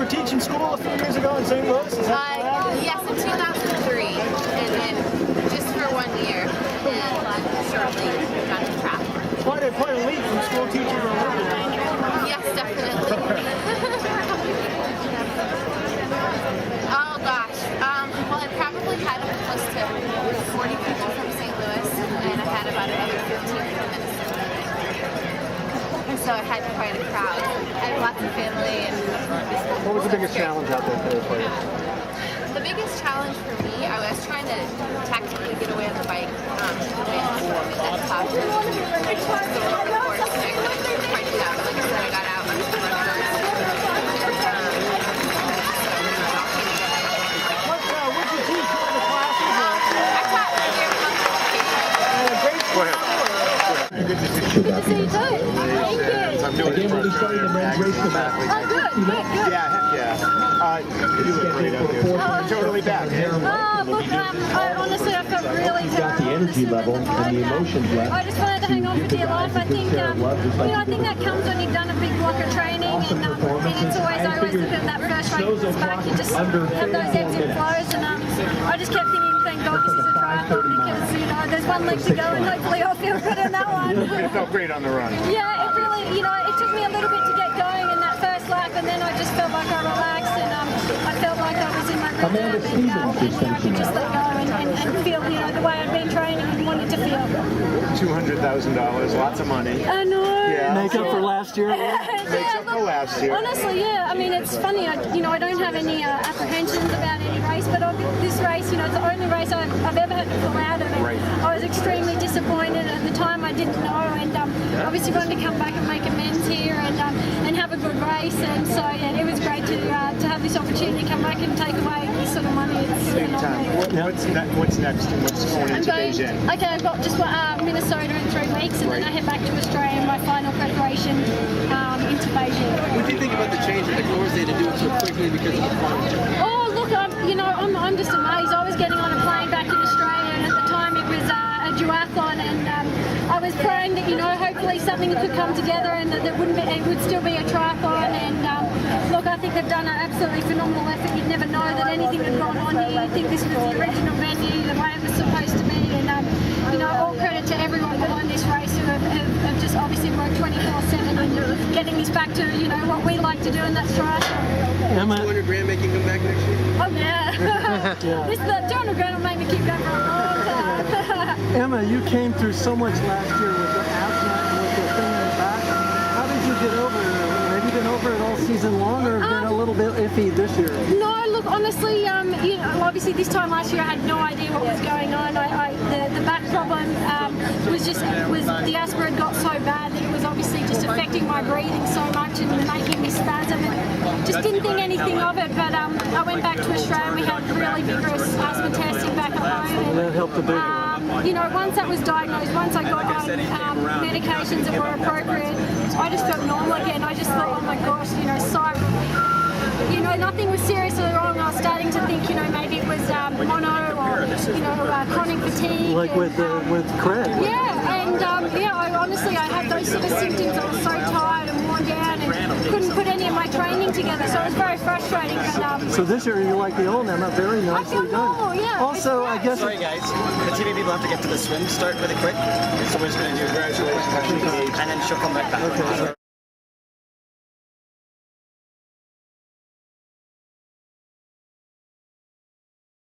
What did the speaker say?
were teaching school a few years ago in St. Louis? Is that correct? Yes, in 2003, and then just for 1 year, and shortly got to triathlon. Quite a leap from school teacher to Olympian. Yes, definitely. Oh gosh, well I probably had close to 40 people from St. Louis, and I had about another 15 from Minnesota. So I had quite a crowd. I had lots of family. And what was the biggest challenge out there for you? The biggest challenge for me, I was trying to tactically get away on the bike, and then top the road course. And I couldn't quite do that, but like I said, I got out and run first. What did you teach? What were the classes? I taught year Go ahead. Good to see you too. Thank you. I'm doing it for Australia. Oh, good. Yeah. You look great out there. You're totally back. Oh, look, honestly, I felt really got the energy level and the emotions left. I just wanted to hang on for dear life. I think, I think that comes when you've done a big block of training, and it's I always look at that first race back, you just have those ebbs and flows, and I just kept thinking, thank God this is a triathlon, because, there's one leg to go, and hopefully I'll feel good in that one. You felt great on the run. Yeah, it really, it took me a little bit to get going in that first lap, and then I just felt like I relaxed, and I felt like I was in my rhythm, and I could just let go and feel, the way I'd been training and wanted to feel. $200,000, lots of money. I know. Yeah. Make up for last year? Makes up for last year. Honestly, yeah. I mean, it's funny. I don't have any apprehensions about any race, but this race, it's the only race I've ever had to pull out of it. Right. I was extremely disappointed at the time. I didn't know, and obviously wanted to come back and make amends here and have a good race. And so yeah, it was great to have this opportunity to come back and take away this sort of money. It's Big time. What's next and what's going into Beijing? Okay, I've got just Minnesota in 3 weeks, and then I head back to Australia in my final preparation into Beijing. What do you think about the change in the course day to do it so quickly because of the fun? Oh, look, I'm just amazed. I was getting on a plane back in Australia, and at the time it was a duathlon, and I was praying that hopefully something could come together, and that it would still be a triathlon. And look, I think they've done an absolutely phenomenal effort. You'd never know that anything had gone on here. You'd think this was the original venue, the way it was supposed to be, and all credit to everyone behind this race who have just obviously worked 24/7 and getting this back to what we like to do, and that's triathlon. Emma, 200 grand making them back next year? Oh yeah. This 200 grand will make me keep going for a long time. Emma, you came through so much last year with the asthma and with the thing in your back. How did you get over it? Have you been over it all season long, or been a little bit iffy this year? No, look, honestly, obviously this time last year I had no idea what was going on. The back problem was the asthma had got so bad that it was obviously just affecting my breathing so much and making me spasm, and just didn't think anything of it. But I went back to Australia, and we had really vigorous asthma testing back at home. And that helped a bit. Once that was diagnosed, once I got on medications that were appropriate, I just felt normal again. I just thought, oh my gosh, nothing was seriously wrong. I was starting to think, maybe it was mono or, chronic fatigue. Like with Craig. Yeah, and I had those sort of symptoms. I was so tired and worn down and couldn't put any of my training together, so it was very frustrating. But, so this year you like the old Emma, very nicely done. Normal, yeah. Also, I guess. Sorry guys, the TV people have to get to the swim start really quick, so we're just going to do congratulations, and then she'll come back that way.